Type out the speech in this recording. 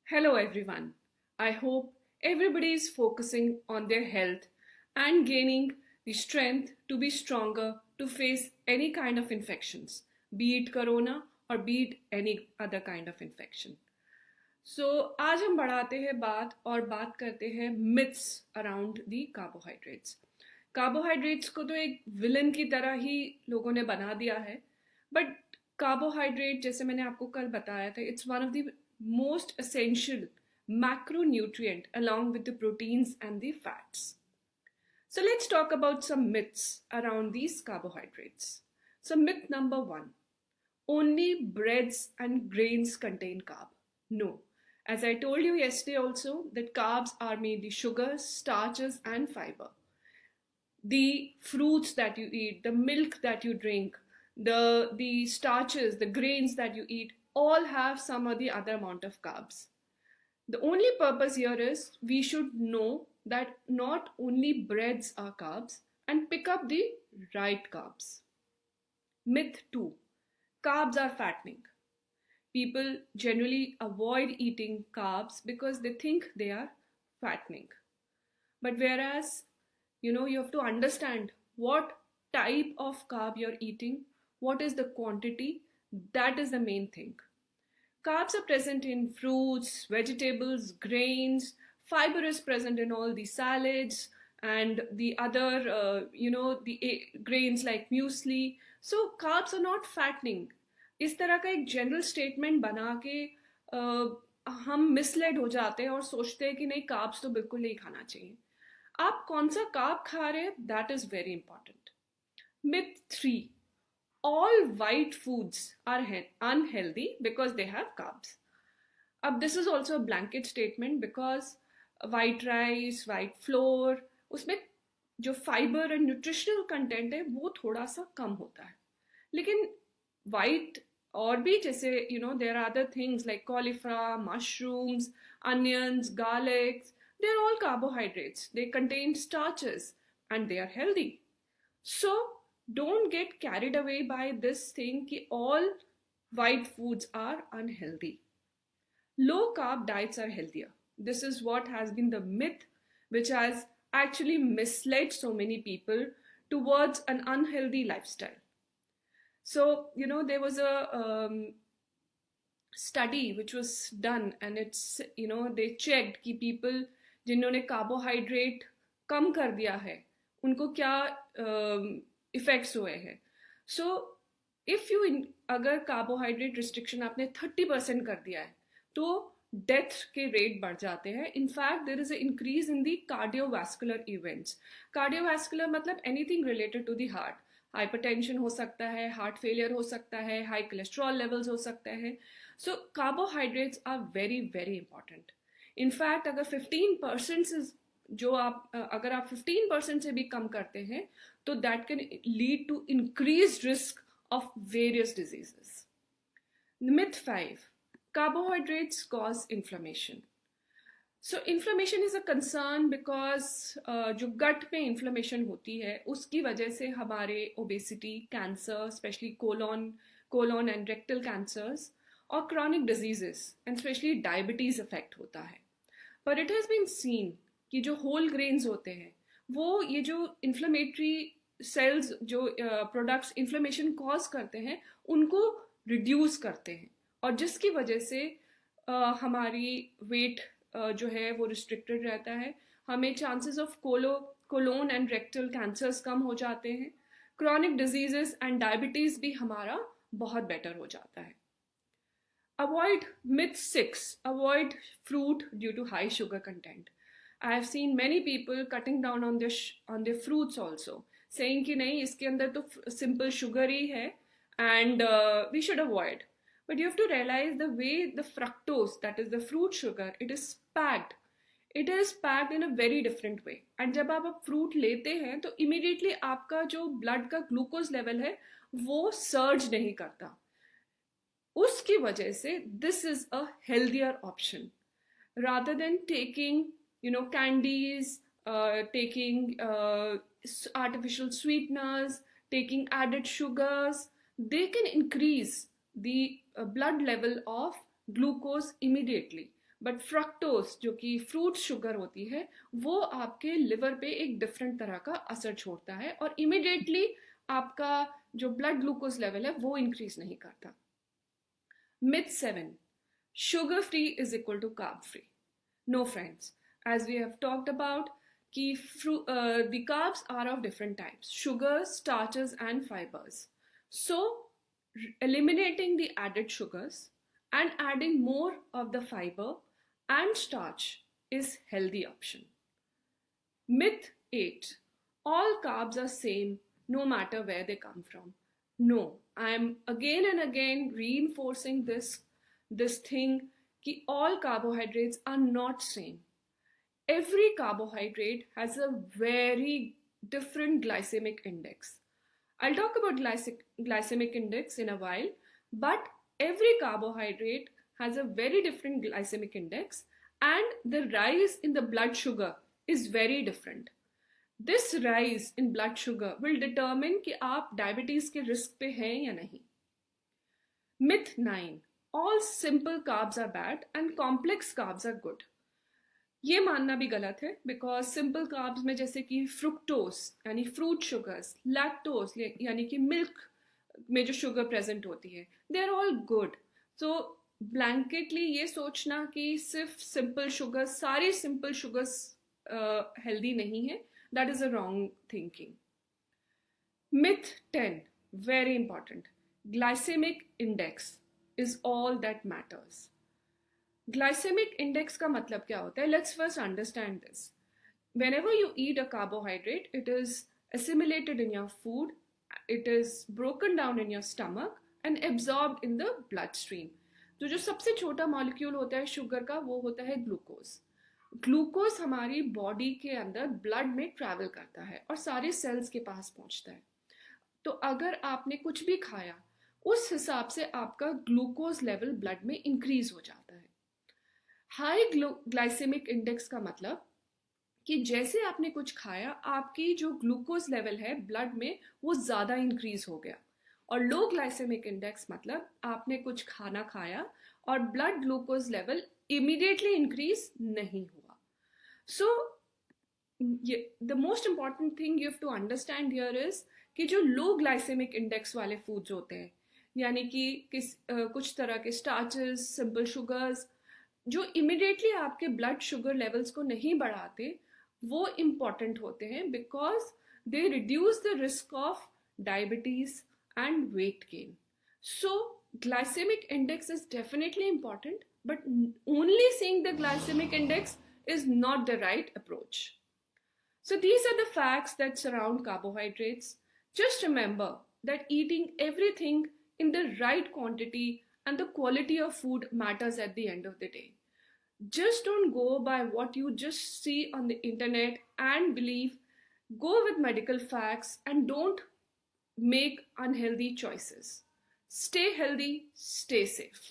Hello everyone. I hope everybody is focusing on their health and gaining the strength to be stronger to face any kind of infections, be it corona or be it any other kind of infection. So आज हम बढ़ाते हैं बात और बात करते हैं myths around the carbohydrates. Carbohydrates को तो एक विलन की तरह ही लोगों ने बना दिया है, बट कार्बोहाइड्रेट जैसे मैंने आपको कल बताया था, it's one of the most essential macronutrient along with the proteins and the fats. So let's talk about some myths around these carbohydrates. So myth number 1, only breads and grains contain carb. No. As I told you yesterday also, that carbs are mainly sugars, starches and fiber. The fruits that you eat, the milk that you drink, the starches, the grains that you eat, all have some or the other amount of carbs. The only purpose here is we should know that not only breads are carbs and pick up the right carbs. Myth 2, carbs are fattening. People generally avoid eating carbs because they think they are fattening. But whereas, you have to understand what type of carb you're eating, what is the quantity, that is the main thing. Carbs are present in fruits, vegetables, grains. Fiber is present in all the salads and the other, grains like muesli. So carbs are not fattening. इस तरह का एक general statement बना के हम misled हो जाते हैं और सोचते हैं कि नहीं, कार्ब्स तो बिल्कुल नहीं खाना चाहिए. आप कौन सा कार्ब खा रहे हैं, that is very important. Myth 3, all white foods are unhealthy because they have carbs. This is also a blanket statement because white rice, white flour, उसमें जो फाइबर एंड न्यूट्रिशनल कंटेंट है वो थोड़ा सा कम होता है. लेकिन white और भी जैसे there are other things like cauliflower, mushrooms, onions, garlics, they're all carbohydrates. They contain starches and they are healthy. So don't get carried away by this thing कि all white foods are unhealthy. Low carb diets are healthier. This is what has been the myth which has actually misled so many people towards an unhealthy lifestyle. So, there was a study which was done and it's, they checked कि people जिन्होंने carbohydrate कम कर दिया है उनको क्या effects हुए हैं. So if you अगर कार्बोहाइड्रेट रिस्ट्रिक्शन आपने 30% कर दिया है तो डेथ के रेट बढ़ जाते हैं. In fact there is a increase in the cardiovascular events. Cardiovascular मतलब anything related to the heart. Hypertension हो सकता है, हार्ट फेलियर हो सकता है, हाई कोलेस्ट्रॉल लेवल्स हो सकते हैं. So carbohydrates are very very important. In fact अगर 15% से अगर आप 15% से भी कम करते हैं तो that can lead to increase risk of various diseases. Myth 5, carbohydrates cause inflammation. So inflammation is a concern because जो gut में inflammation होती है उसकी वजह से हमारे obesity, cancer, especially colon and rectal cancers और chronic diseases and especially diabetes affect होता है. But it has been seen कि जो whole grains होते हैं वो ये जो inflammatory cells जो products inflammation cause करते हैं उनको reduce करते हैं और जिसकी वजह से हमारी weight जो है वो restricted रहता है. हमें chances of colon and rectal cancers कम हो जाते हैं. Chronic diseases and diabetes भी हमारा बहुत better हो जाता है. Avoid myth 6, avoid fruit due to high sugar content. I have seen many people cutting down on their fruits also, saying कि नहीं इसके अंदर तो simple sugar ही है and we should avoid. But you have to realize the way the fructose, that is the fruit sugar, it is packed. It is packed in a very different way. And जब आप fruit लेते हैं तो immediately आपका जो blood का glucose level है वो surge नहीं करता. उसकी वजह से this is a healthier option rather than taking candies, taking artificial sweeteners, taking added sugars. They can increase the blood level of glucose immediately. But fructose जो कि फ्रूट शुगर होती है वो आपके लिवर पे एक डिफरेंट तरह का असर छोड़ता है और इमिडिएटली आपका जो ब्लड ग्लूकोज लेवल है वो इंक्रीज नहीं करता. Myth 7. Sugar free is equal to carb free. No, friends. As we have talked about, the carbs are of different types: sugars, starches, and fibers. So, eliminating the added sugars and adding more of the fiber and starch is healthy option. Myth 8. All carbs are same no matter where they come from. No, I am again and again reinforcing this thing कि all carbohydrates are not same. Every carbohydrate has a very different glycemic index. I'll talk about glycemic index in a while, but every carbohydrate has a very different glycemic index and the rise in the blood sugar is very different. This rise in blood sugar will determine कि आप diabetes के risk पे हैं या नहीं. Myth 9. All simple carbs are bad and complex carbs are good. ये मानना भी गलत है बिकॉज सिंपल कार्ब्स में जैसे कि फ्रुक्टोज यानी फ्रूट शुगर्स, लैक्टोज यानी कि मिल्क में जो शुगर प्रेजेंट होती है, दे आर ऑल गुड. सो ब्लैंकेटली ये सोचना कि सिर्फ सिंपल शुगर्स, सारी सिंपल शुगर्स हेल्दी नहीं है, that is a wrong thinking. Myth 10. Very important. Glycemic index is all that matters. Glycemic index का मतलब क्या होता है? Let's first understand this. Whenever you eat a carbohydrate, it is assimilated in your food, it is broken down in your stomach and absorbed in the bloodstream. तो जो सबसे छोटा molecule होता है शुगर का वो होता है ग्लूकोज. ग्लूकोज हमारी बॉडी के अंदर ब्लड में ट्रैवल करता है और सारे सेल्स के पास पहुंचता है. तो अगर आपने कुछ भी खाया उस हिसाब से आपका ग्लूकोज लेवल ब्लड में इंक्रीज हो जाता है. हाई ग्लाइसेमिक इंडेक्स का मतलब कि जैसे आपने कुछ खाया आपकी जो ग्लूकोज लेवल है ब्लड में वो ज़्यादा इंक्रीज हो गया. और लो ग्लाइसेमिक इंडेक्स मतलब आपने कुछ खाना खाया और blood glucose level immediately increase नहीं हुआ. So the most important thing you have to understand here is कि जो लो ग्लाइसेमिक इंडेक्स वाले फूड्स होते हैं यानी कि कुछ तरह के स्टार्चेस, सिंपल शुगर्स जो इमिडिएटली आपके ब्लड शुगर लेवल्स को नहीं बढ़ाते वो इम्पॉर्टेंट होते हैं because they reduce the risk of diabetes and weight gain. So glycemic index is definitely important, but only seeing the glycemic index is not the right approach. So these are the facts that surround carbohydrates. Just remember that eating everything in the right quantity and the quality of food matters at the end of the day. Just don't go by what you just see on the internet and believe. Go with medical facts and don't make unhealthy choices. Stay healthy, stay safe.